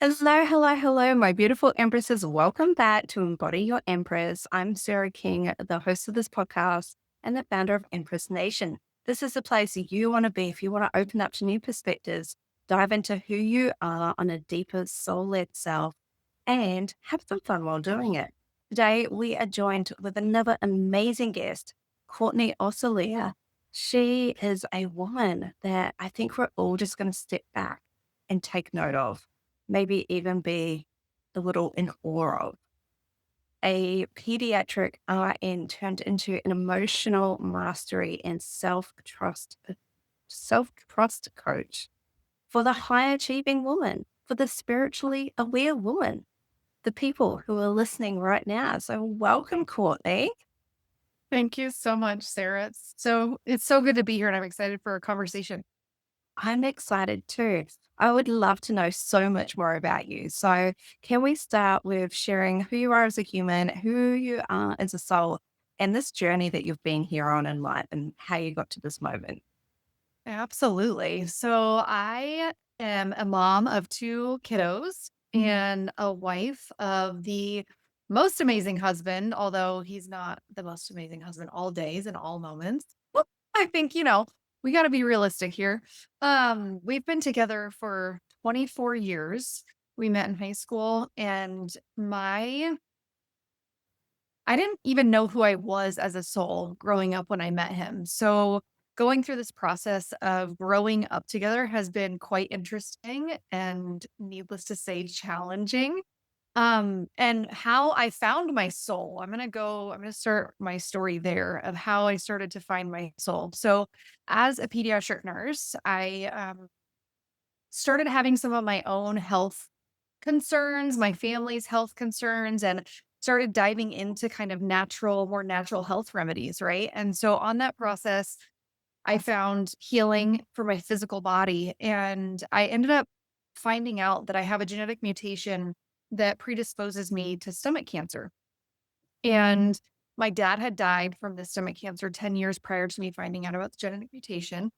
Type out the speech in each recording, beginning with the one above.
Hello, hello, hello, my beautiful empresses. Welcome back to Embody Your Empress. I'm Sarah King, the host of this podcast and the founder of Empress Nation. This is the place you want to be if you want to open up to new perspectives, dive into who you are on a deeper soul-led self, and have some fun while doing it. Today, we are joined with another amazing guest, Courtney Osselaer. She is a woman that I think we're all just going to step back and take note of, maybe even be a little in awe of. A pediatric RN turned into an emotional mastery and self-trust coach for the high achieving woman, for the spiritually aware woman, the people who are listening right now. So welcome, Courtney. Thank you so much, Sarah. It's so good to be here and I'm excited for our conversation. I'm excited too. I would love to know so much more about you. So, can we start with sharing who you are as a human, who you are as a soul, and this journey that you've been here on in life and how you got to this moment? Absolutely. So I am a mom of two kiddos and a wife of the most amazing husband, although he's not the most amazing husband all days and all moments. Well, I think, we got to be realistic here. We've been together for 24 years. We met in high school and I didn't even know who I was as a soul growing up when I met him. So, going through this process of growing up together has been quite interesting and, needless to say, challenging. And how I found my soul. I'm going to start my story there of how I started to find my soul. So, as a pediatric nurse, I started having some of my own health concerns, my family's health concerns, and started diving into kind of more natural health remedies, right? And so on that process, I found healing for my physical body. And I ended up finding out that I have a genetic mutation that predisposes me to stomach cancer. And my dad had died from this stomach cancer 10 years prior to me finding out about the genetic mutation.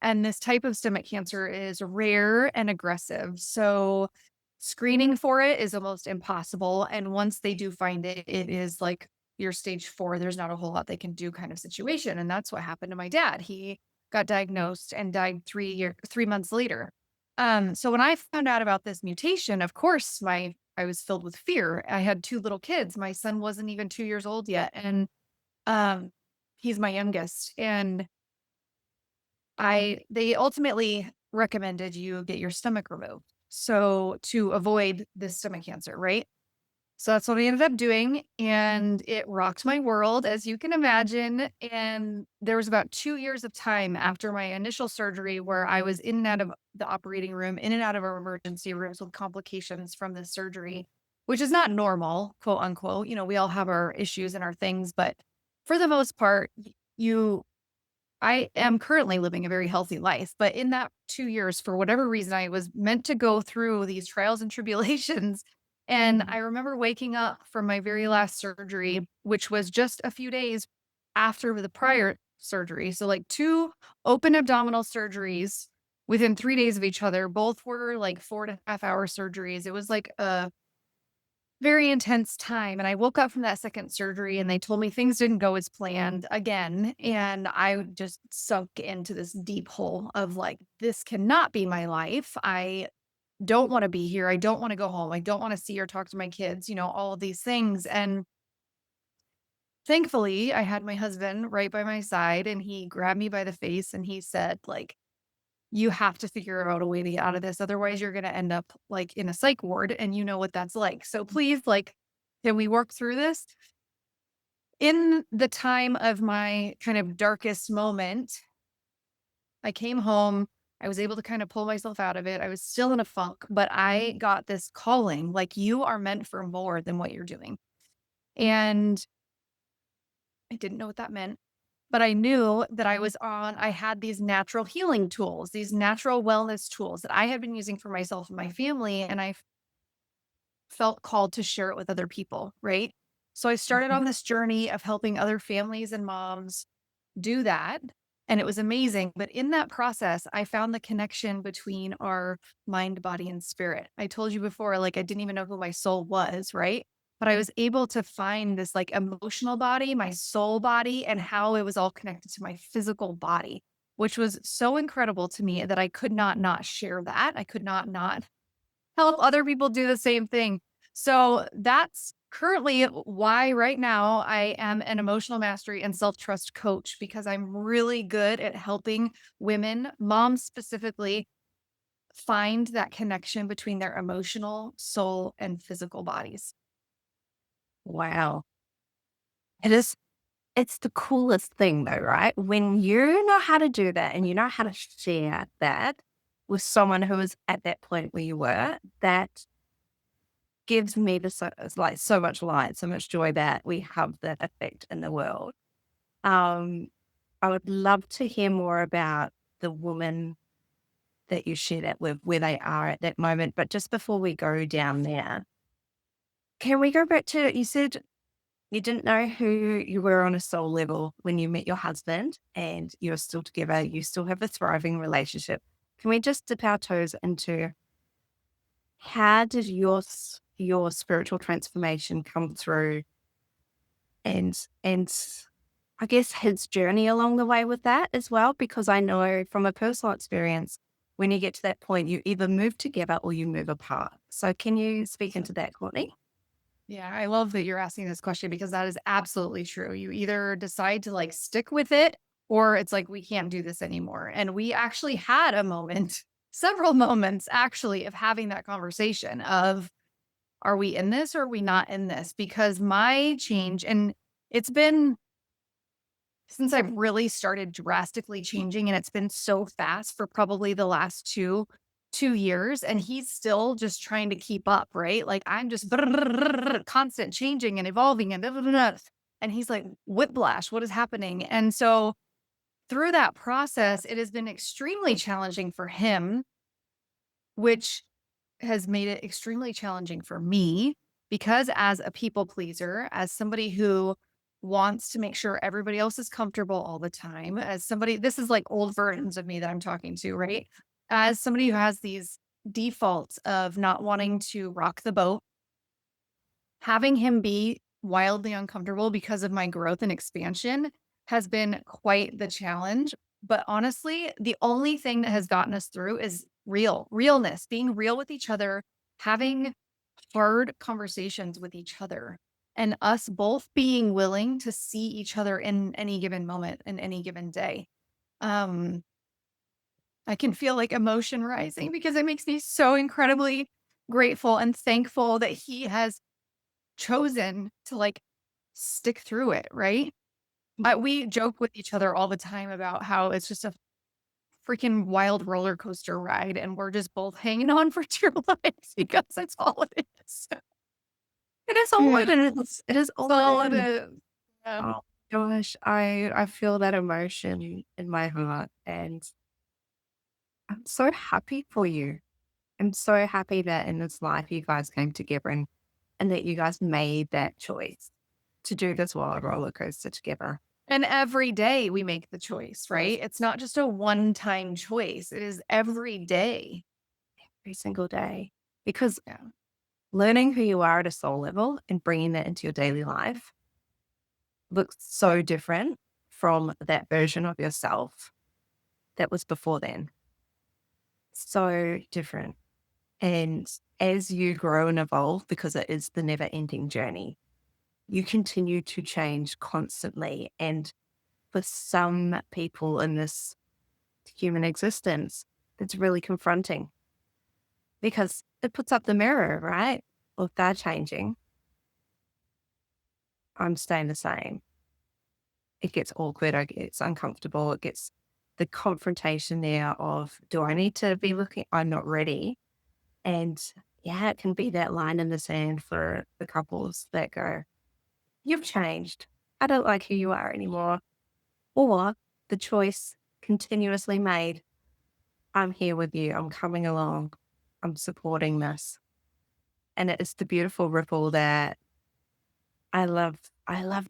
And this type of stomach cancer is rare and aggressive. So screening for it is almost impossible. And once they do find it, it is like your stage 4. There's not a whole lot they can do kind of situation. And that's what happened to my dad. He got diagnosed and died 3 months later. So when I found out about this mutation, of course, I was filled with fear. I had 2 little kids. My son wasn't even 2 years old yet, and, um, he's my youngest, and they ultimately recommended you get your stomach removed, so to avoid this stomach cancer, right? So that's what I ended up doing, and it rocked my world, as you can imagine, and there was about 2 years of time after my initial surgery where I was in and out of the operating room, in and out of our emergency rooms with complications from this surgery, which is not normal, quote, unquote. We all have our issues and our things, but for the most part, you I am currently living a very healthy life, but in that 2 years, for whatever reason, I was meant to go through these trials and tribulations, and I remember waking up from my very last surgery, which was just a few days after the prior surgery. So, like, 2 open abdominal surgeries within 3 days of each other. Both were, like, 4.5-hour surgeries. It was, like, a very intense time, and I woke up from that second surgery, and they told me things didn't go as planned again, and I just sunk into this deep hole of, like, "This cannot be my life. I don't wanna be here. I don't wanna go home. I don't wanna see or talk to my kids," all of these things, and thankfully, I had my husband right by my side, and he grabbed me by the face, and he said, like, "You have to figure out a way to get out of this, otherwise you're gonna end up, like, in a psych ward, and you know what that's like. So please, like, can we work through this?" In the time of my kind of darkest moment, I came home, I was able to kind of pull myself out of it. I was still in a funk, but I got this calling, like, "You are meant for more than what you're doing." And I didn't know what that meant, but I knew that I had these natural healing tools, these natural wellness tools that I had been using for myself and my family, and I felt called to share it with other people, right? So I started Mhm. on this journey of helping other families and moms do that. and it was amazing. But in that process, I found the connection between our mind, body, and spirit. I told you before, like, I didn't even know who my soul was, right? But I was able to find this like emotional body, my soul body, and how it was all connected to my physical body, which was so incredible to me that I could not share that. I could not help other people do the same thing. So that's currently why right now I am an emotional mastery and self-trust coach, because I'm really good at helping women, moms specifically, find that connection between their emotional, soul, and physical bodies. Wow. It is, it's the coolest thing though, right? When you know how to do that and you know how to share that with someone who is at that point where you were, that gives me the so, it's like so much light, so much joy that we have that effect in the world. Um, I would love to hear more about the woman that you share that with, where they are at that moment. But just before we go down there, can we go back to, you said you didn't know who you were on a soul level when you met your husband and you're still together, you still have a thriving relationship. Can we just dip our toes into how did your spiritual transformation come through, and I guess his journey along the way with that as well? Because I know from a personal experience, when you get to that point, you either move together or you move apart. So can you speak into that, Courtney? Yeah, I love that you're asking this question because that is absolutely true. You either decide to like stick with it or it's like, we can't do this anymore. And we actually had a moment, several moments actually, of having that conversation of, are we in this or are we not in this? Because my change, and it's been since I've really started drastically changing, and it's been so fast for probably the last 2 years, and he's still just trying to keep up, right? Like I'm just constant changing and evolving and and he's like, whiplash, what is happening? And so through that process, it has been extremely challenging for him, which has made it extremely challenging for me, because as a people pleaser, as somebody who wants to make sure everybody else is comfortable all the time, as somebody, this is like old versions of me that I'm talking to, right? As somebody who has these defaults of not wanting to rock the boat, having him be wildly uncomfortable because of my growth and expansion has been quite the challenge. But honestly, the only thing that has gotten us through is realness, being real with each other, having hard conversations with each other, and us both being willing to see each other in any given moment, in any given day. Um, I can feel like emotion rising because it makes me so incredibly grateful and thankful that he has chosen to like stick through it, right? We joke with each other all the time about how it's just a freaking wild roller coaster ride and we're just both hanging on for dear lives because that's all it is. It is all Yeah. it is. It is That's all all it it is. is. Yeah. Oh gosh, I feel that emotion in my heart, and I'm so happy for you. I'm so happy that in this life you guys came together, and that you guys made that choice to do this wild roller coaster together And every day we make the choice, right? It's not just a one time choice, it is every day. every single day. Because Yeah. learning who you are at a soul level and bringing that into your daily life looks so different from that version of yourself that was before then. So different. And as you grow and evolve, because it is the never ending journey, you continue to change constantly. And for some people in this human existence, it's really confronting because it puts up the mirror, right? Well, if they're changing, I'm staying the same. It gets awkward, it gets uncomfortable, it gets the confrontation there of, do I need to be looking? I'm not ready. And yeah, it can be that line in the sand for the couples that go, you've changed. I don't like who you are anymore. Or the choice continuously made, I'm here with you. I'm coming along. I'm supporting this. And it's the beautiful ripple that I love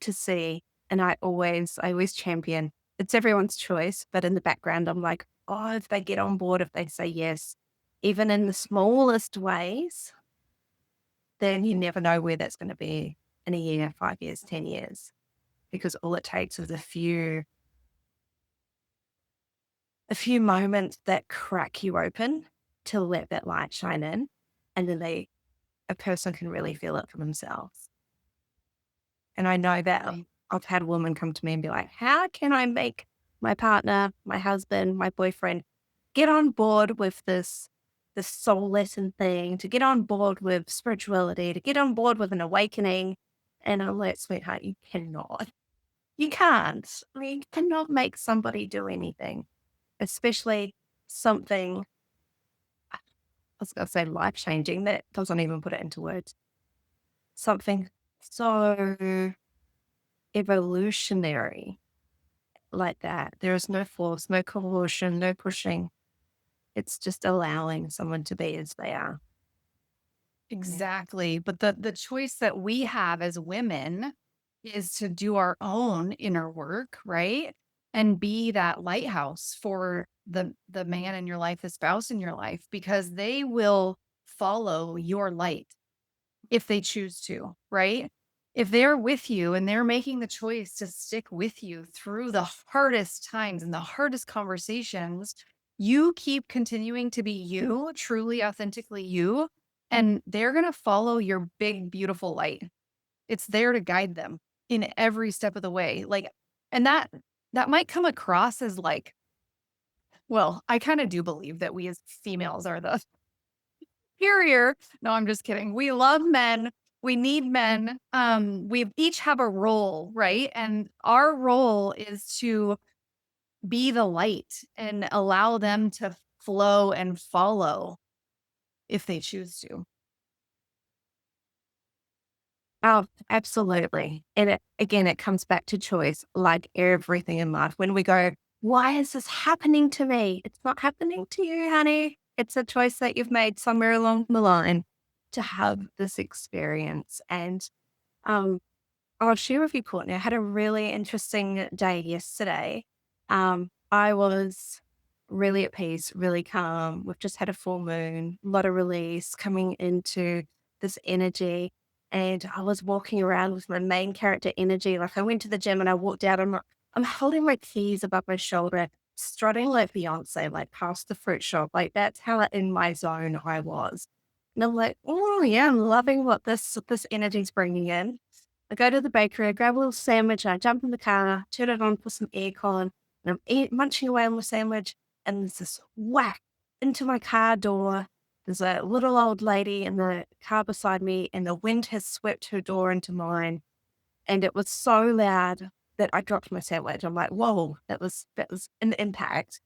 to see. And I always champion. it's everyone's choice. But in the background, I'm like, oh, if they get on board, if they say yes, even in the smallest ways, then you never know where that's going to be in a year, 5 years, 10 years, because all it takes is a few moments that crack you open to let that light shine in. And then a person can really feel it for themselves. And I know that Right. I've had a woman come to me and be like, how can I make my partner, my husband, my boyfriend get on board with this soul lesson thing, to get on board with spirituality, to get on board with an awakening? And I'm like, sweetheart, you cannot. You can't. I mean, you cannot make somebody do anything, especially something, I was going to say life changing. That doesn't even put it into words. Something so evolutionary like that. There is no force, no coercion, no pushing. It's just allowing someone to be as they are. Yeah. Exactly. But the choice that we have as women is to do our own inner work, right? And be that lighthouse for the man in your life, the spouse in your life, because they will follow your light if they choose to, right? If they're with you and they're making the choice to stick with you through the hardest times and the hardest conversations, you keep continuing to be you, truly, authentically you, and they're going to follow your big, beautiful light. It's there to guide them in every step of the way. Like, and that might come across as like, well, I kind of do believe that we as females are the superior. No, I'm just kidding. We love men. We need men. We each have a role, right? And our role is to be the light and allow them to flow and follow if they choose to. Oh, absolutely. And again, it comes back to choice, like everything in life. When we go, why is this happening to me? It's not happening to you, honey. It's a choice that you've made somewhere along the line to have this experience. And um, I'll share with you, Courtney. I had a really interesting day yesterday. I was really at peace, really calm. We've just had a full moon, a lot of release coming into this energy. And I was walking around with my main character energy. Like I went to the gym and I walked out. I'm holding my keys above my shoulder, strutting like Beyonce, like past the fruit shop. Like that's how in my zone I was. And I'm like, oh yeah, I'm loving what this energy's bringing in. I go to the bakery, I grab a little sandwich, and I jump in the car, turn it on, put some aircon, and munching away on my sandwich, and there's this whack into my car door. There's a little old lady in the car beside me, and the wind has swept her door into mine. And it was so loud that I dropped my sandwich. I'm like, whoa, that was an impact.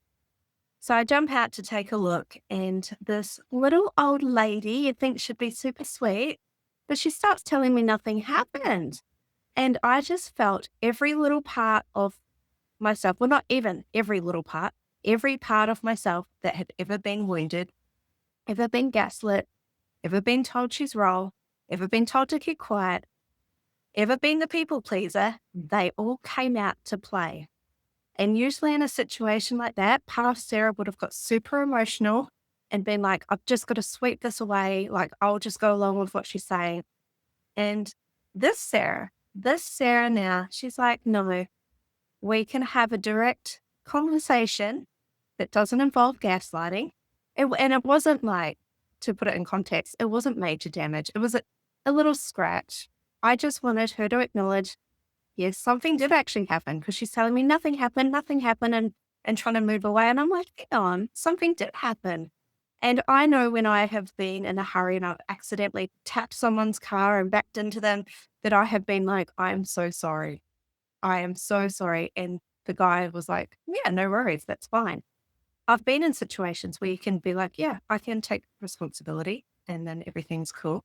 So I jump out to take a look, and this little old lady you think should be super sweet, but she starts telling me nothing happened. And I just felt every little part of myself, well, not even every little part, every part of myself that had ever been wounded, ever been gaslit, ever been told she's wrong, ever been told to keep quiet, ever been the people pleaser, they all came out to play. And usually in a situation like that, past Sarah would have got super emotional and been like, I've just got to sweep this away. Like, I'll just go along with what she's saying. And this Sarah now, she's like, no, we can have a direct conversation that doesn't involve gaslighting. And it wasn't like, to put it in context, it wasn't major damage. It was a little scratch. I just wanted her to acknowledge, yes, something did actually happen because she's telling me nothing happened, and trying to move away. And I'm like, hang on, something did happen. And I know when I have been in a hurry and I've accidentally tapped someone's car and backed into them, that I have been like, I am so sorry. I am so sorry. And the guy was like, yeah, no worries. That's fine. I've been in situations where you can be like, yeah, I can take responsibility and then everything's cool.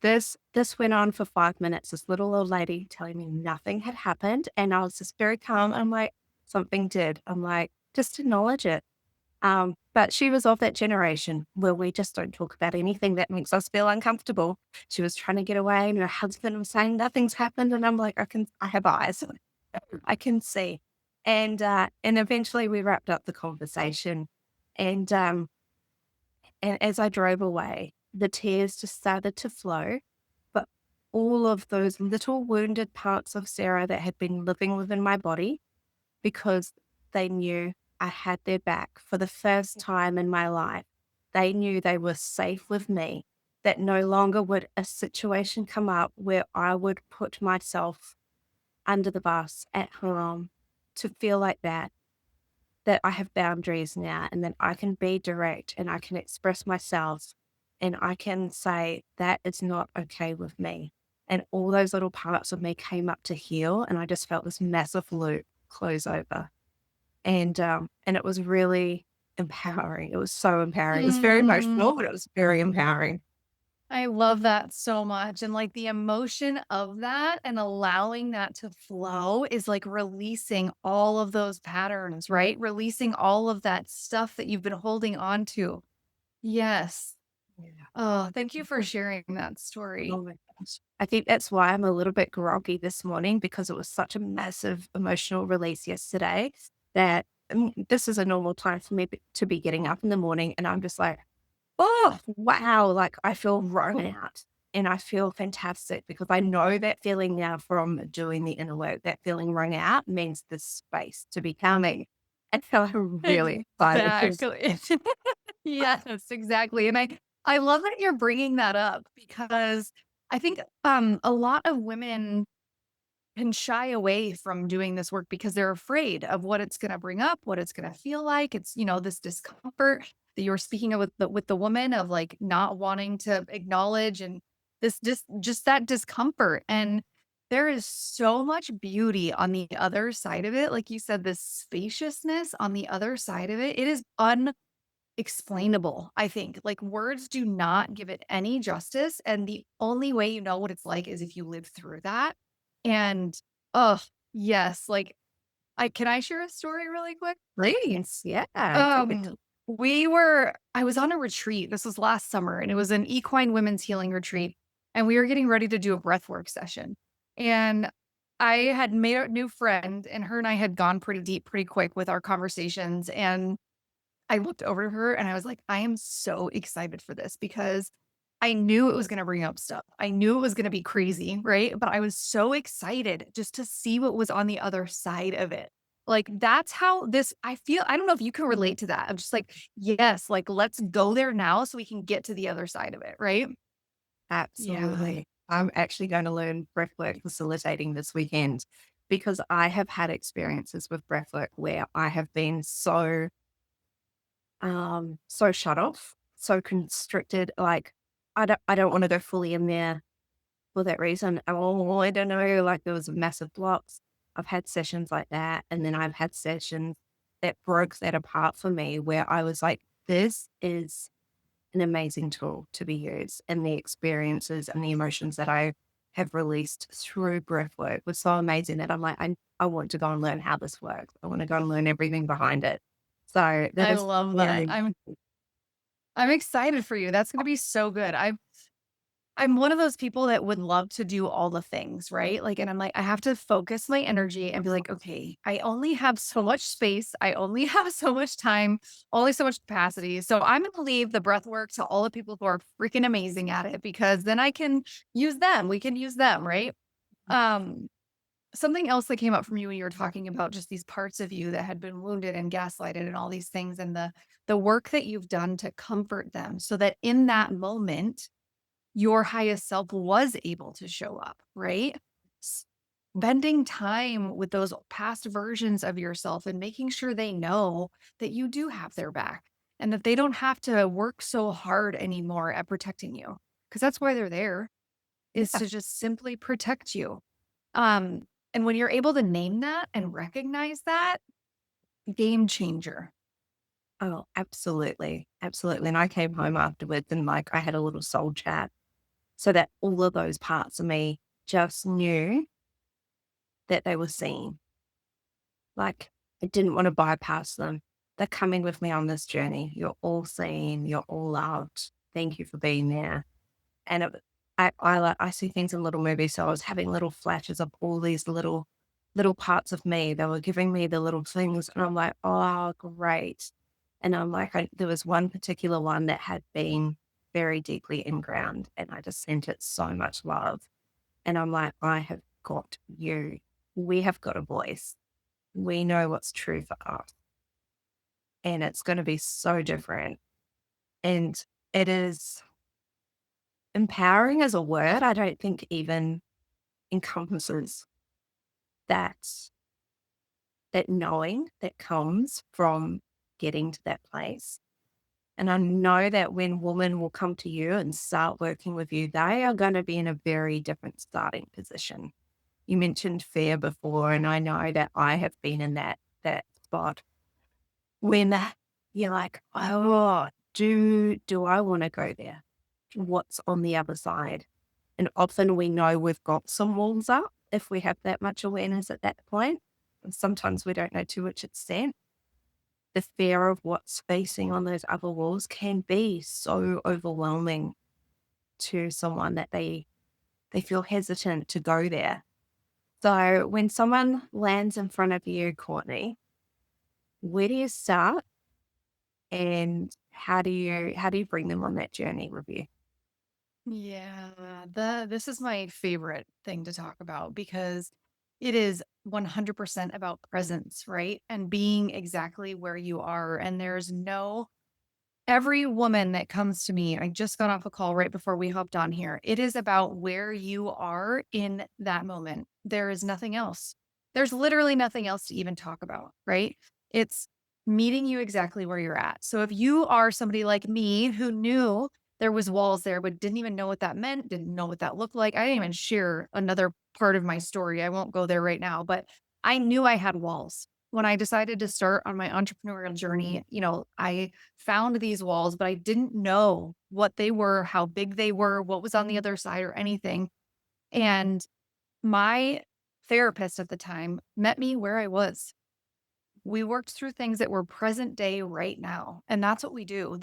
This went on for 5 minutes. This little old lady telling me nothing had happened. And I was just very calm. I'm like, something did. I'm like, just acknowledge it. But she was of that generation where we just don't talk about anything that makes us feel uncomfortable. She was trying to get away and her husband was saying nothing's happened. And I'm like, I have eyes. I can see. And eventually we wrapped up the conversation. And and as I drove away, the tears just started to flow. But all of those little wounded parts of Sarah that had been living within my body, because they knew I had their back for the first time in my life. They knew they were safe with me, that no longer would a situation come up where I would put myself under the bus at home to feel like that, that I have boundaries now and that I can be direct and I can express myself and I can say that is not okay with me. And all those little parts of me came up to heal, and I just felt this massive loop close over. And it was really empowering. It was so empowering. It was very Mm, emotional, but it was very empowering. I love that so much. And like the emotion of that and allowing that to flow is like releasing all of those patterns, right? Releasing all of that stuff that you've been holding on to. Yes. Yeah. Oh, thank you for sharing that story. Oh my gosh. I think that's why I'm a little bit groggy this morning, because it was such a massive emotional release yesterday that this is a normal time for me to be getting up in the morning. And I'm just like, oh, wow. Like I feel wrung out and I feel fantastic because I know that feeling now from doing the inner work. That feeling wrung out means the space to be coming. And so I'm really excited. Exactly. Yes, exactly. And I love that you're bringing that up because I think a lot of women can shy away from doing this work because they're afraid of what it's going to bring up, what it's going to feel like. It's, this discomfort that you were speaking of with the woman of like not wanting to acknowledge and this just that discomfort. And there is so much beauty on the other side of it. Like you said, this spaciousness on the other side of it. It is unexplainable, I think. Like words do not give it any justice. And the only way you know what it's like is if you live through that. And oh, yes, like I share a story really quick? Please. Yeah. Do it. Um, I was on a retreat. This was last summer, and it was an equine women's healing retreat. And we were getting ready to do a breathwork session. And I had made a new friend, and her and I had gone pretty deep pretty quick with our conversations. And I looked over to her and I was like, I am so excited for this because I knew it was going to bring up stuff. I knew it was going to be crazy, right? But I was so excited just to see what was on the other side of it. Like that's how this I feel. I don't know if you can relate to that. I'm just like, yes, like let's go there now so we can get to the other side of it, right? Yeah. Absolutely. I'm actually going to learn breathwork facilitating this weekend because I have had experiences with breathwork where I have been so shut off, so constricted. Like I don't want to go fully in there for that reason. Oh, I don't know. Like there was massive blocks. I've had sessions like that, and then I've had sessions that broke that apart for me, where I was like, "This is an amazing tool to be used," and the experiences and the emotions that I have released through breath work was so amazing that I'm like, I want to go and learn how this works. I want to go and learn everything behind it. So that I is love that. very I'm excited for you. That's going to be so good. I'm one of those people that would love to do all the things, right? Like, and I'm like, I have to focus my energy and be like, okay, I only have so much space. I only have so much time, only so much capacity. So I'm going to leave the breath work to all the people who are freaking amazing at it because then I can use them. We can use them, right? Um, Something else that came up from you when you were talking about just these parts of you that had been wounded and gaslighted and all these things and the work that you've done to comfort them so that in that moment your highest self was able to show up, right? Spending time with those past versions of yourself and making sure they know that you do have their back and that they don't have to work so hard anymore at protecting you. Because that's why they're there, is yeah. to just simply protect you. Um, and when you're able to name that and recognize that, game changer. Oh, absolutely. Absolutely. And I came home afterwards and like I had a little soul chat so that all of those parts of me just knew that they were seen. Like I didn't want to bypass them. They're coming with me on this journey. You're all seen. You're all loved. Thank you for being there. And I see things in little movies. So I was having little flashes of all these little little parts of me. They were giving me the little things. And I'm like, oh, great. And I'm like, there was one particular one that had been very deeply inground, and I just sent it so much love. And I'm like, I have got you. We have got a voice. We know what's true for us. And it's going to be so different. And it is empowering as a word, I don't think even encompasses that knowing that comes from getting to that place. And I know that when women will come to you and start working with you, they are going to be in a very different starting position. You mentioned fear before, and I know that I have been in that spot when you're like, oh, do I want to go there? What's on the other side? And often we know we've got some walls up if we have that much awareness at that point. And sometimes we don't know to which extent. The fear of what's facing on those other walls can be so overwhelming to someone that they feel hesitant to go there. So when someone lands in front of you, Courtney, where do you start and how do you bring them on that journey with you? Yeah, this is my favorite thing to talk about because it is 100% about presence, right? And being exactly where you are. And there's no every woman that comes to me, I just got off a call right before we hopped on here. It is about where you are in that moment. There is nothing else. There's literally nothing else to even talk about, right? It's meeting you exactly where you're at. So if you are somebody like me who knew there was walls there but didn't even know what that meant, didn't know what that looked like. I didn't even share another part of my story. I won't go there right now, but I knew I had walls. When I decided to start on my entrepreneurial journey, I found these walls, but I didn't know what they were, how big they were, what was on the other side or anything. And my therapist at the time met me where I was. We worked through things that were present day right now. And that's what we do.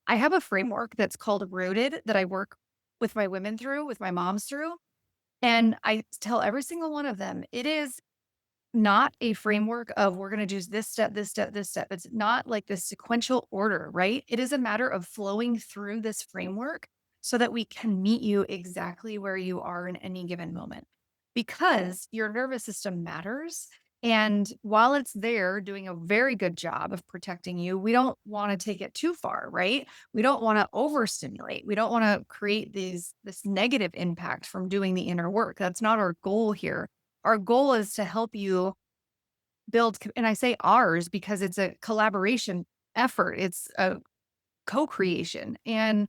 I have a framework that's called Rooted that I work with my women through, with my moms through. And I tell every single one of them, it is not a framework of we're going to do this step, this step, this step. It's not like this sequential order, right? It is a matter of flowing through this framework so that we can meet you exactly where you are in any given moment because your nervous system matters. And while it's there doing a very good job of protecting you, we don't want to take it too far, right? We don't want to overstimulate. We don't want to create this negative impact from doing the inner work. That's not our goal here. Our goal is to help you and I say ours because it's a collaboration effort. It's a co-creation. And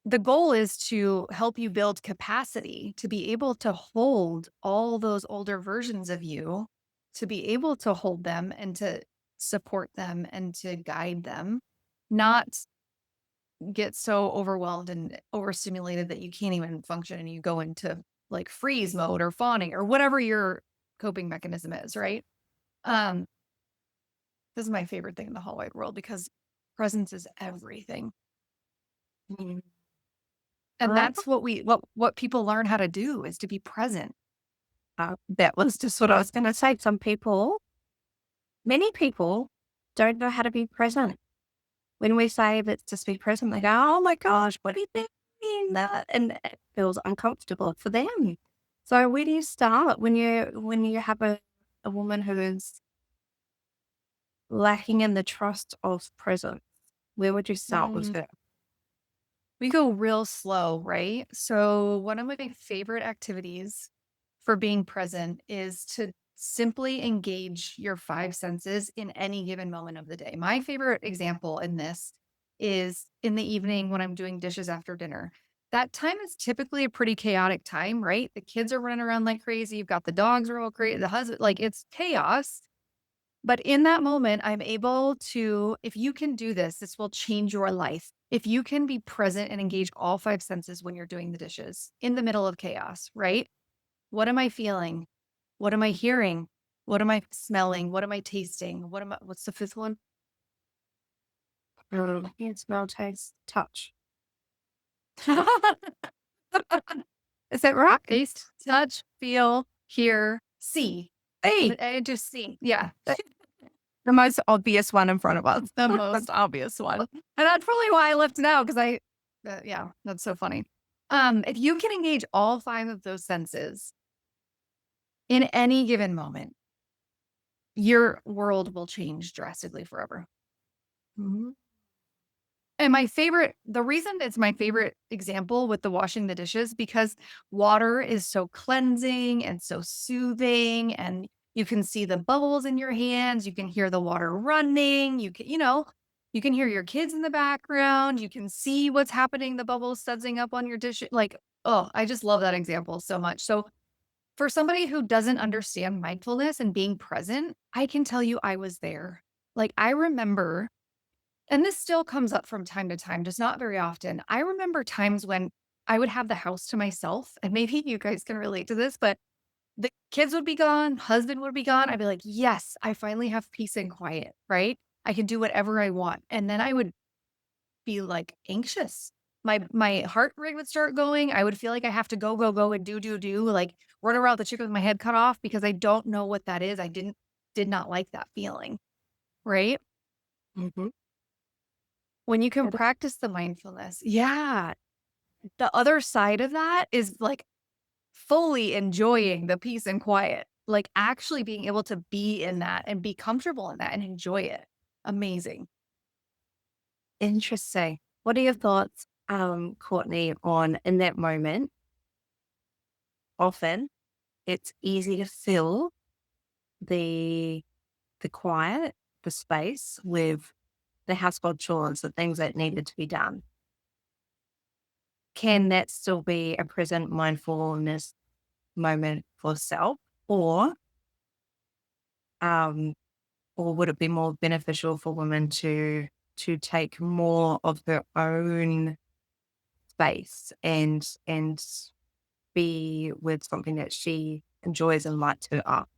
the goal is to help you build capacity to be able to hold all those older versions of you, to be able to hold them and to support them and to guide them, not get so overwhelmed and overstimulated that you can't even function and you go into like freeze mode or fawning or whatever your coping mechanism is, right? Um, this is my favorite thing in the whole wide world because presence is everything. Mm. And Uh, that's what people learn how to do is to be present. that was just what I was going to say. Many people don't know how to be present. When we say let's just be present, they go, "Oh my gosh, what do you mean that?" And it feels uncomfortable for them. So where do you start when you have a woman who is lacking in the trust of presence? Where would you start with Mm, her? we go real slow, right? So, one of my favorite activities for being present is to simply engage your five senses in any given moment of the day. My favorite example in this is in the evening when I'm doing dishes after dinner. That time is typically a pretty chaotic time, right? The kids are running around like crazy. You've got the dogs are all crazy. The husband, like it's chaos. But in that moment, I'm able to, if you can do this, this will change your life. If you can be present and engage all five senses when you're doing the dishes in the middle of chaos, right? What am I feeling? What am I hearing? What am I smelling? What am I tasting? What's the fifth one? Yeah, smell, taste, touch. Is that right? Taste, touch, feel, hear, C. Hey, I just C. Yeah. the most obvious one in front of us. The most obvious one. And that's probably why I left now because yeah, that's so funny. If you can engage all five of those senses in any given moment, your world will change drastically forever. Mhm. And the reason it's my favorite example with the washing the dishes, because water is so cleansing and so soothing, and you can see the bubbles in your hands. You can hear the water running. You can hear your kids in the background. You can see what's happening, the bubbles sudsing up on your dish. Like, oh, I just love that example so much. So for somebody who doesn't understand mindfulness and being present, I can tell you I was there. Like I remember, and this still comes up from time to time, just not very often. I remember times when I would have the house to myself, and maybe you guys can relate to this, but the kids would be gone, husband would be gone. I'd be like, yes, I finally have peace and quiet, right? I can do whatever I want. And then I would be like anxious. My heart rate would start going. I would feel like I have to go, go, go and do, like run around the chicken with my head cut off because I don't know what that is. Did not like that feeling, right? Mhm. When you can practice the mindfulness, yeah, the other side of that is like fully enjoying the peace and quiet, like actually being able to be in that and be comfortable in that and enjoy it. Amazing. Interesting. What are your thoughts, Courtney, on in that moment? Often it's easy to fill the the quiet, the space with the household chores, the things that needed to be done. Can that still be a present mindfulness moment for self, or um, or would it be more beneficial for women to take more of their own space and be with something that she enjoys and lights her up?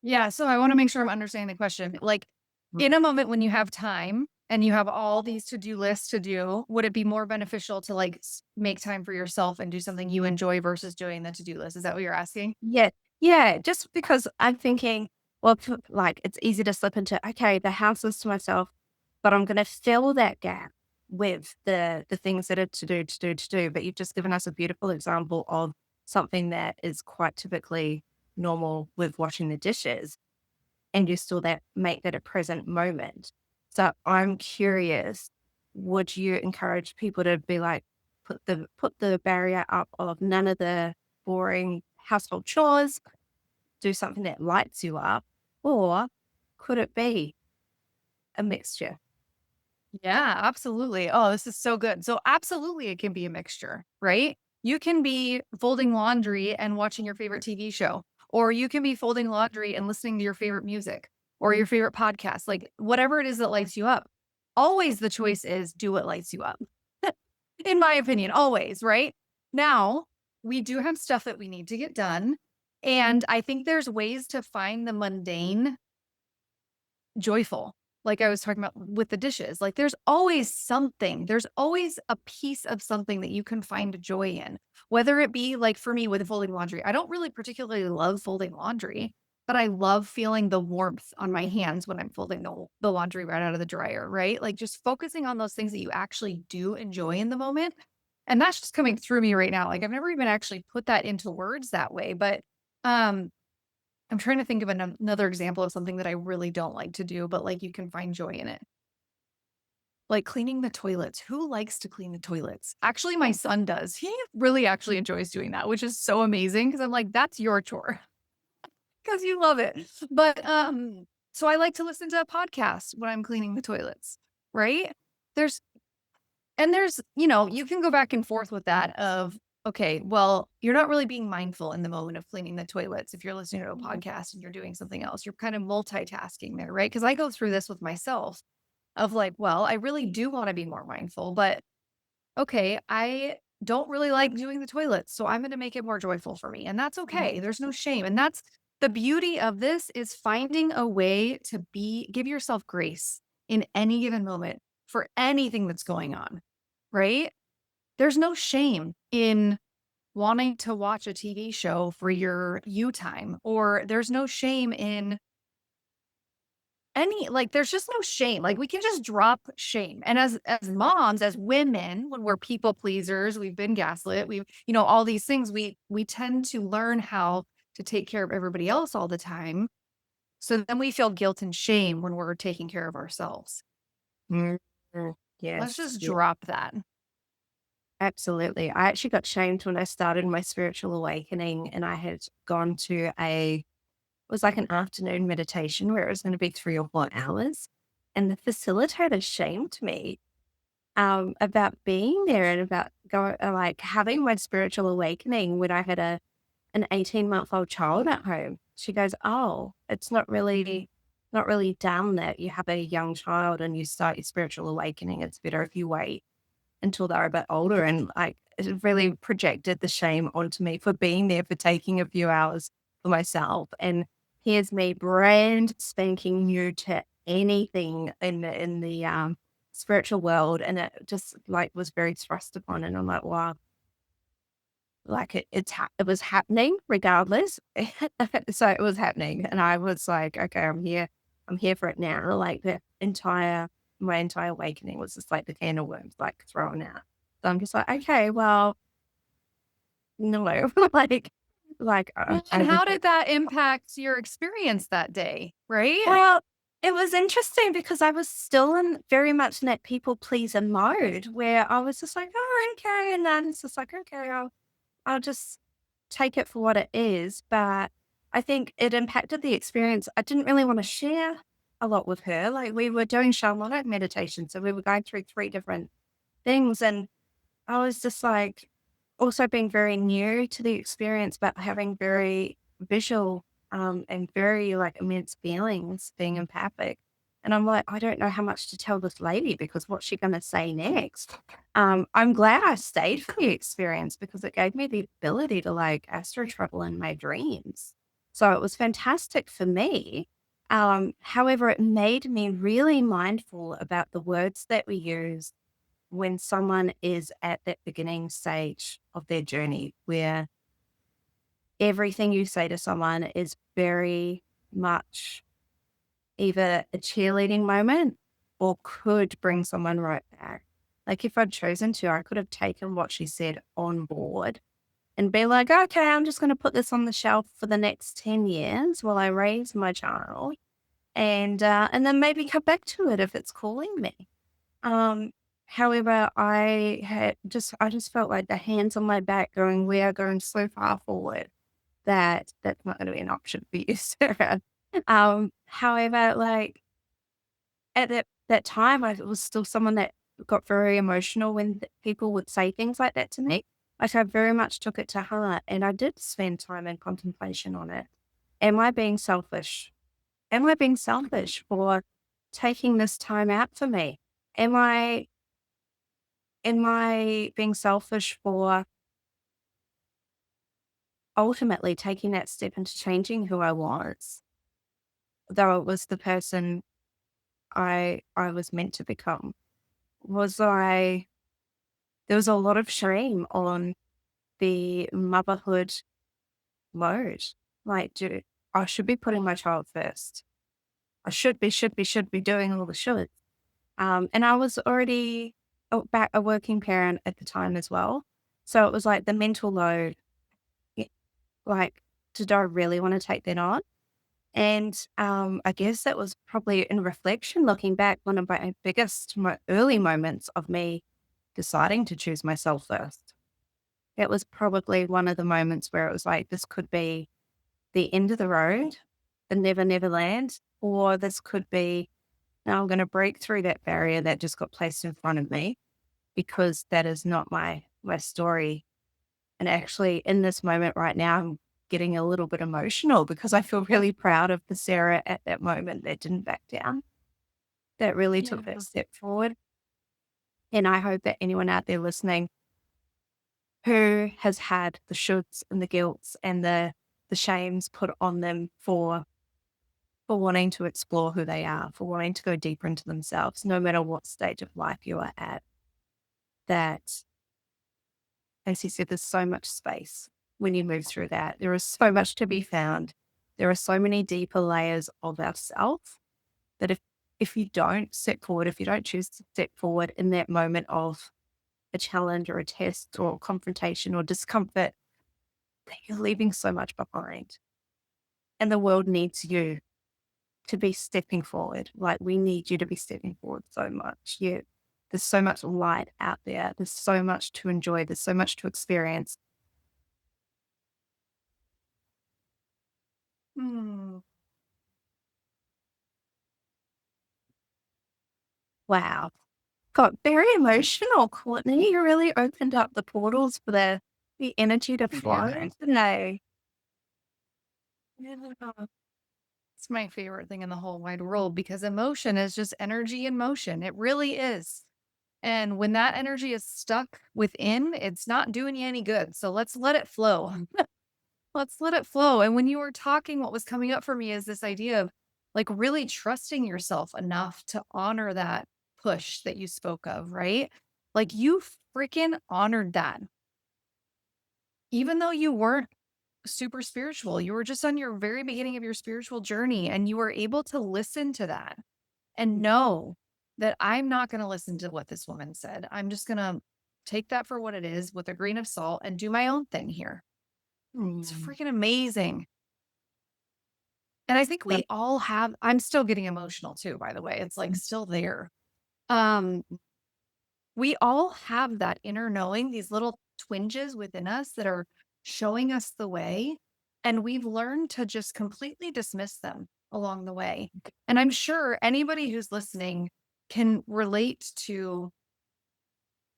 Yeah, so I wanna make sure I'm understanding the question. Like, in a moment when you have time and you have all these to-do lists to do, would it be more beneficial to, like, make time for yourself and do something you enjoy versus doing the to-do list? Is that what you're asking? Yeah, yeah, just because I'm thinking, well, like it's easy to slip into, okay, the house is to myself, but I'm going to fill that gap with the things that are to do. But you've just given us a beautiful example of something that is quite typically normal with washing the dishes, and you still that make that a present moment. So I'm curious, would you encourage people to be like, put the barrier up of none of the boring household chores, do something that lights you up, or could it be a mixture? Yeah, absolutely. Oh, this is so good. So, absolutely, it can be a mixture, right? You can be folding laundry and watching your favorite TV show, or you can be folding laundry and listening to your favorite music or your favorite podcast, like whatever it is that lights you up. Always the choice is do what lights you up, in my opinion, always, right? Now, we do have stuff that we need to get done. And I think there's ways to find the mundane joyful. Like I was talking about with the dishes, like there's always a piece of something that you can find joy in. Whether it be like for me with folding laundry, I don't really particularly love folding laundry, but I love feeling the warmth on my hands when I'm folding the laundry right out of the dryer, right? Like just focusing on those things that you actually do enjoy in the moment. And that's just coming through me right now. Like I've never even actually put that into words that way, but um I'm trying to think of another example of something that I really don't like to do, but, like, you can find joy in it. Like cleaning the toilets. Who likes to clean the toilets? Actually, my son does. He really actually enjoys doing that, which is so amazing because 'cause I'm like, "That's your chore because you love it." But, so I like to listen to a podcast when I'm cleaning the toilets, right? There's you can go back and forth with that of, okay, well, you're not really being mindful in the moment of cleaning the toilets if you're listening to a podcast and you're doing something else. You're kind of multitasking there, right? Because I go through this with myself of like, well, I really do want to be more mindful, but okay, I don't really like doing the toilets, so I'm going to make it more joyful for me. And that's okay. There's no shame. And that's the beauty of this is finding a way to give yourself grace in any given moment for anything that's going on, right? There's no shame in wanting to watch a TV show for your you time, or there's no shame in there's just no shame. Like, we can just drop shame. And as moms, as women, when we're people pleasers, we've been gaslit, all these things, we tend to learn how to take care of everybody else all the time. So then we feel guilt and shame when we're taking care of ourselves. Mm, Let's yes. just Yeah, drop that. absolutely. I actually got shamed when I started my spiritual awakening, and I had gone to it was like an afternoon meditation where it was going to be 3 or 4 hours. And the facilitator shamed me about being there and about like having my spiritual awakening when I had an 18-month-old child at home. She goes, "Oh, it's not really done that you have a young child and you start your spiritual awakening. It's better if you wait until they're a bit older." And like it really projected the shame onto me for being there for taking a few hours for myself. And here's me brand spanking new to anything in the spiritual world. And it just like was very thrust upon. And I'm like, wow, like it was happening regardless. So it was happening. And I was like, okay, I'm here for it now. Like my entire awakening was just like the can of worms, like thrown out. So I'm just like, okay, well, no, like, Well, I and was, how did that impact your experience that day, right? well, it was interesting because I was still in very much in that people pleaser mode where I was just like, oh, okay. And then it's just like, okay, I'll just take it for what it is. But I think it impacted the experience. I didn't really want to share a lot with her. Like we were doing shamanic meditation. So we were going through 3 different things. And I was just like also being very new to the experience, but having very visual and very like immense feelings being empathic. And I'm like, I don't know how much to tell this lady because what's she going to say next? I'm glad I stayed for the experience because it gave me the ability to like astro travel in my dreams. So it was fantastic for me. However, it made me really mindful about the words that we use when someone is at that beginning stage of their journey where everything you say to someone is very much either a cheerleading moment or could bring someone right back. Like if I'd chosen to, I could have taken what she said on board and be like, okay, I'm just going to put this on the shelf for the next 10 years while I raise my child and then maybe come back to it if it's calling me. Um, However, I just felt like the hands on my back going, we are going so far forward that that's not going to be an option for you, Sarah. However, like at that time, I was still someone that got very emotional when people would say things like that to me. Like I very much took it to heart, and I did spend time in contemplation on it. Am I being selfish? Am I being selfish for taking this time out for me? Am I Am I being selfish for ultimately taking that step into changing who I was, though it was the person I was meant to become? Was I There was a lot of shame on the motherhood mode. Like, I should be putting my child first. I should be doing all the shoulds. And I was already a working parent at the time as well. So it was like the mental load. Like, did I really want to take that on? And I guess that was probably in reflection, looking back, one of my early moments of me deciding to choose myself first. It was probably one of the moments where it was like, this could be the end of the road, the never land, or this could be, now I'm going to break through that barrier that just got placed in front of me because that is not my story. And actually, in this moment right now, I'm getting a little bit emotional because I feel really proud of the Sarah at that moment that didn't back down, that really took that Yeah. step forward. And I hope that anyone out there listening who has had the shoulds and the guilts and the shames put on them for wanting to explore who they are, for wanting to go deeper into themselves, no matter what stage of life you are at, that as you said, there's so much space when you move through that. There is so much to be found. There are so many deeper layers of ourselves that if you don't step forward, if you don't choose to step forward in that moment of a challenge or a test or confrontation or discomfort, that you're leaving so much behind. And the world needs you to be stepping forward. Like we need you to be stepping forward so much. There's so much light out there. There's so much to enjoy. There's so much to experience. Hmm. Wow. Got very emotional, Courtney. You really opened up the portals for the energy to flow Yeah. today. Yeah. It's my favorite thing in the whole wide world because emotion is just energy in motion. It really is. And when that energy is stuck within, it's not doing you any good. So let's let it flow. Let's let it flow. And when you were talking, what was coming up for me is this idea of like really trusting yourself enough to honor that push that you spoke of, right? Like you freaking honored that. Even though you weren't super spiritual, you were just on your very beginning of your spiritual journey and you were able to listen to that and know that I'm not going to listen to what this woman said. I'm just going to take that for what it is with a grain of salt and do my own thing here. It's Mm. freaking amazing. And I think Well, we all have, I'm still getting emotional too, by the way. It's like still there. Um, we all have that inner knowing, these little twinges within us that are showing us the way. And we've learned to just completely dismiss them along the way. And I'm sure anybody who's listening can relate to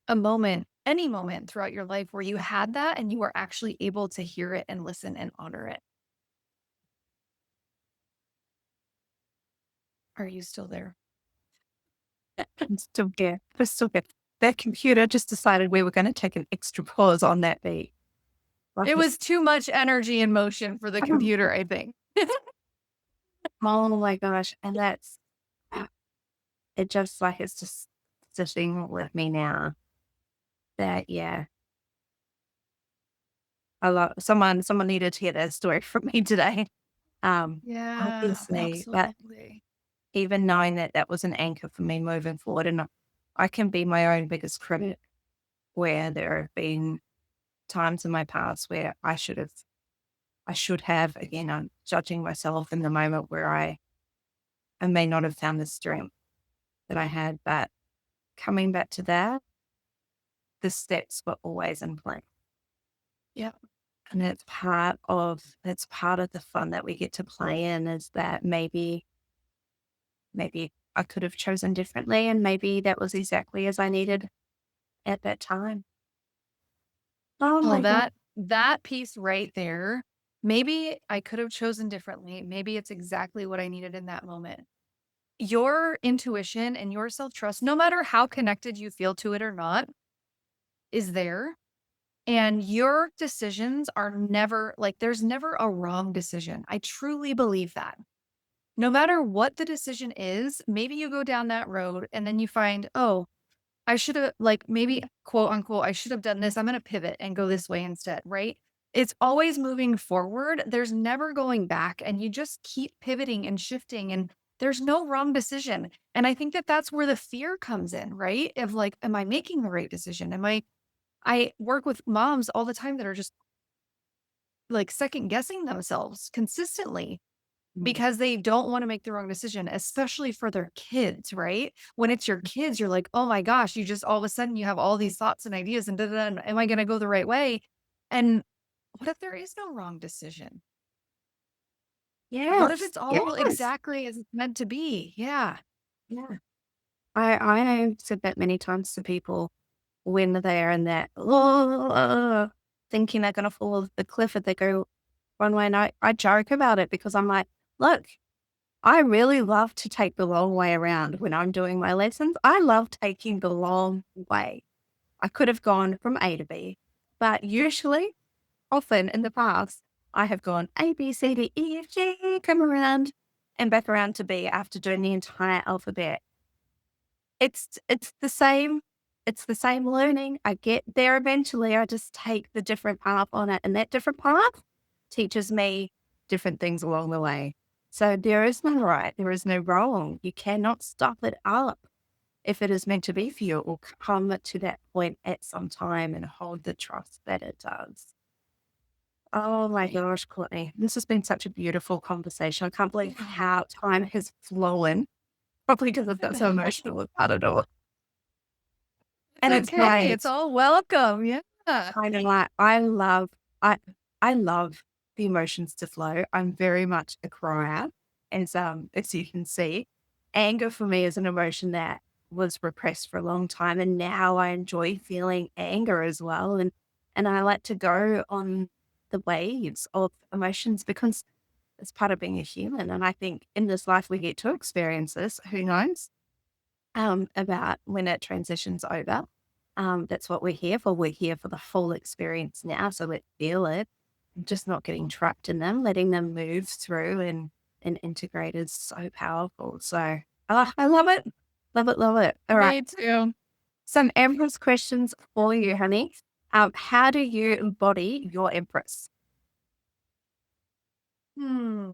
a moment, any moment throughout your life where you had that and you were actually able to hear it and listen and honor it. Are you still there? I'm still here. We're still here. That computer just decided we were going to take an extra pause on that beat. Like It it, was too much energy and motion for the computer, I think. oh my gosh. And it just like, it's just sitting with me now that, yeah, someone needed to hear that story from me today. Yeah, Obviously, but absolutely. even knowing that that was an anchor for me moving forward, and I can be my own biggest critic where there have been times in my past where I should have, again, I'm judging myself in the moment where I may not have found the strength that I had, but coming back to that, the steps were always in place. Yeah. And it's part of the fun that we get to play in is that maybe I could have chosen differently and maybe that was exactly as I needed at that time. Oh Oh, my god. that piece right there, maybe I could have chosen differently. Maybe it's exactly what I needed in that moment. Your intuition and your self-trust, no matter how connected you feel to it or not, is there. And your decisions are never like there's never a wrong decision. I truly believe that. No matter what the decision is, maybe you go down that road and then you find, oh, I should have, like, maybe quote unquote, I should have done this. I'm going to pivot and go this way instead, right? It's always moving forward. There's never going back. And you just keep pivoting and shifting. And there's no wrong decision. And I think that that's where the fear comes in, right? Of like, am I making the right decision? I work with moms all the time that are just like second guessing themselves consistently Mm. because they don't want to make the wrong decision, especially for their kids, right? When it's your kids, you're like, oh my gosh, you just all of a sudden you have all these thoughts and ideas and da, da, da, and am I going to go the right way? And what if there is no wrong decision? What if Yes. it's all Yes. exactly as it's meant to be? Yeah. Yeah. I have said that many times to people when they're in that thinking they're gonna fall off the cliff if they go one way. And I joke about it because I'm like, look, I really love to take the long way around when I'm doing my lessons. I love taking the long way. I could have gone from A to B, but usually, often in the past, I have gone A, B, C, D, E, F, G, come around and back around to B after doing the entire alphabet. It's the same. it's the same learning. I get there eventually. I just take the different path on it. And that different path teaches me different things along the way. So there is no right, there is no wrong. You cannot stop it up. If it is meant to be for you, it will come to that point at some time and hold the trust that it does. Oh my gosh, Courtney, this has been such a beautiful conversation. I can't believe how time has flown, probably because I've got so emotional about it all. And It's it's okay. great. It's all welcome. Yeah. Kind of like I I love the emotions to flow. I'm very much a crier, as you can see. Anger for me is an emotion that was repressed for a long time, and now I enjoy feeling anger as well. And I like to go on the waves of emotions because it's part of being a human. And I think in this life we get to experience this. Who knows? About when it transitions over. That's what we're here for. We're here for the full experience now. So let's feel it, just not getting trapped in them, letting them move through and integrate is so powerful. So I love it. Love it, love it. All right. Me too. Some Empress questions for you, honey. How do you embody your Empress? Hmm.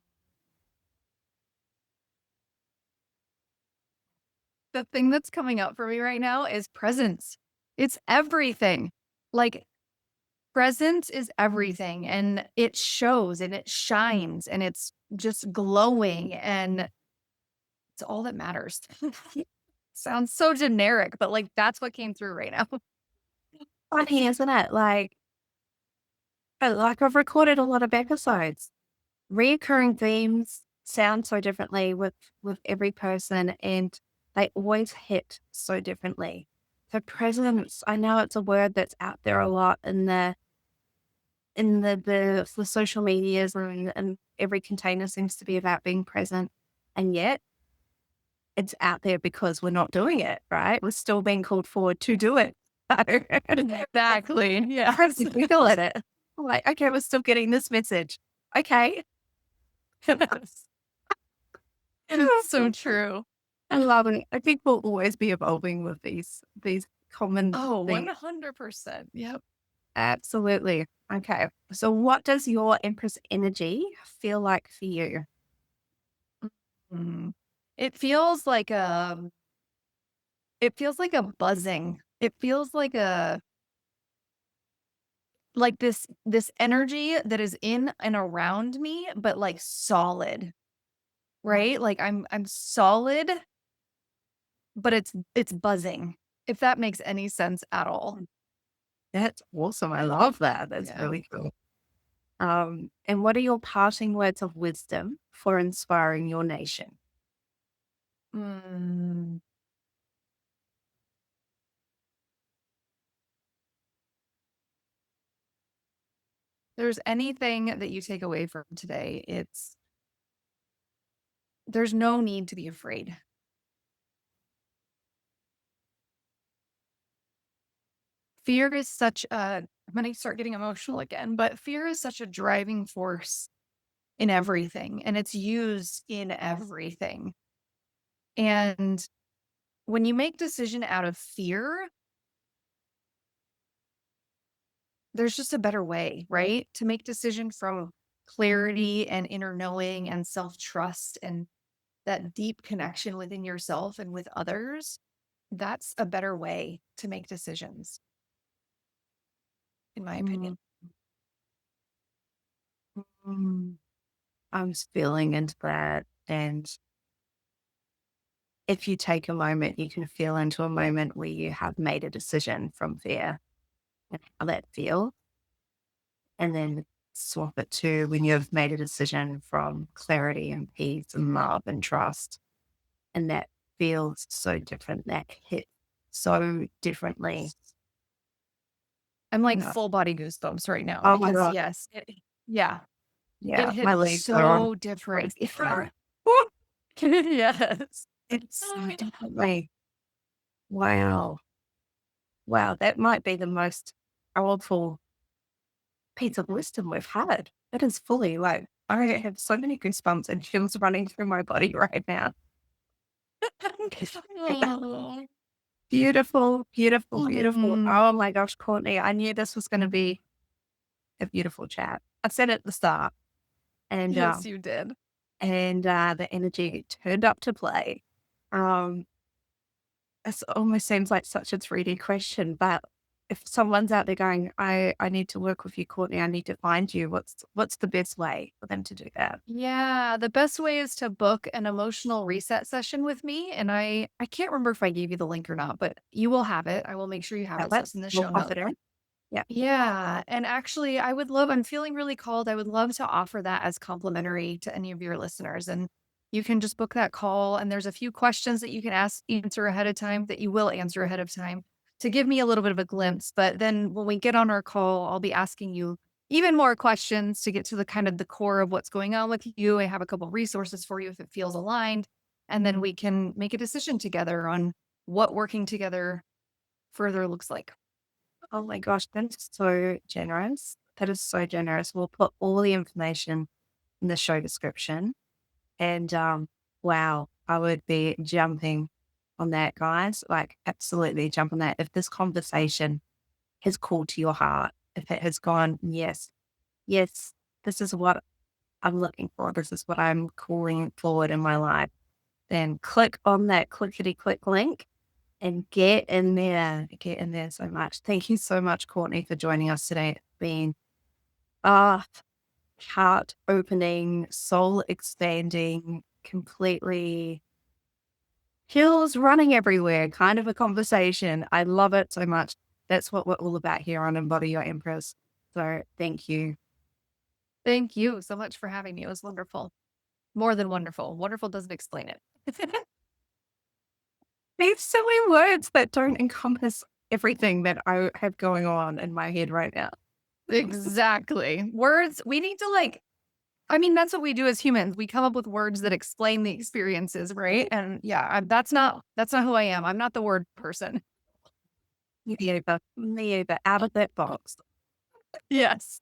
The thing that's coming up for me right now is presence. It's everything. Like, presence is everything, and it shows and it shines and it's just glowing, and it's all that matters. Sounds so generic, but like that's what came through right now. Funny, isn't it? Like I've recorded a lot of episodes. Reoccurring themes sound so differently with every person, and they always hit so differently. So presence, I know it's a word that's out there a lot in the social medias, and every container seems to be about being present, and yet it's out there because we're not doing it, right? We're still being called forward to do it. Exactly. Yeah. Present, we feel it. Like, okay, we're still getting this message. Okay. So true. I love it. I think we'll always be evolving with these common Oh, things. 100%. Yep. Absolutely. Okay. So what does your Empress energy feel like for you? Mm. It feels like a buzzing. It feels like this energy that is in and around me, but like solid, right? Like I'm solid, but it's buzzing. If that makes any sense at all. That's awesome. I love that. That's Yeah. really cool. And what are your parting words of wisdom for inspiring your nation? Mm. There's anything that you take away from today, there's no need to be afraid. Fear is such a I'm gonna start getting emotional again, but fear is such a driving force in everything, and it's used in everything. And when you make decision out of fear, there's just a better way, right? To make decision from clarity and inner knowing and self-trust and that deep connection within yourself and with others. That's a better way to make decisions, in my Mm, opinion. mm. I'm just feeling into that. And if you take a moment, you can feel into a moment where you have made a decision from fear and how that feels. And then swap it to when you've made a decision from clarity and peace and love and trust. And that feels so different. That hit so differently. I'm like Yeah. full body goosebumps right now Oh my because God. yes, yeah, it Yeah. hit My legs are on. so different. Yes. It's so differently. Wow. Wow. That might be the most powerful piece of wisdom we've had. It is fully like, I have so many goosebumps and chills running through my body right now. Oh. Beautiful, beautiful, beautiful. Mhm. Oh my gosh, Courtney, I knew this was going to be a beautiful chat. I said it at the start, and Yes, you did. the energy turned up to play. Um, it almost seems like such a 3D question, but if someone's out there going, I need to work with you, Courtney, I need to find you, what's the best way for them to do that? Yeah, the best way is to book an emotional reset session with me, and I can't remember if I gave you the link or not, but you will have it. I will make sure you have it, so it's Let's in the we'll show pop notes. it in. Yeah. Yeah, and actually, I'm feeling really called. I would love to offer that as complimentary to any of your listeners, and you can just book that call, and there's a few questions that you can answer ahead of time that you will answer ahead of time to give me a little bit of a glimpse. But then when we get on our call, I'll be asking you even more questions to get to the kind of the core of what's going on with you. I have a couple resources for you if it feels aligned, and then we can make a decision together on what working together further looks like. Oh my gosh, that's so generous. That is so generous. We'll put all the information in the show description. And wow, I would be jumping on that, guys. Like, absolutely jump on that. If this conversation has called to your heart, if it has gone, yes, yes, this is what I'm looking for, this is what I'm calling forward in my life, then click on that clickety click link and get in there. Get in there so much. Thank you so much, Courtney, for joining us today. It's been ah heart opening, soul expanding, completely chills running everywhere kind of a conversation. I love it so much. That's what we're all about here on Embody Your Empress. So thank you. Thank you so much for having me. It was wonderful. More than wonderful. Wonderful doesn't explain it. These silly words that don't encompass everything that I have going on in my head right now. Exactly. Words, we need to I mean, that's what we do as humans. We come up with words that explain the experiences, right? And yeah, that's not who I am. I'm not the word person. Me either. Me either. Out of that box. Yes.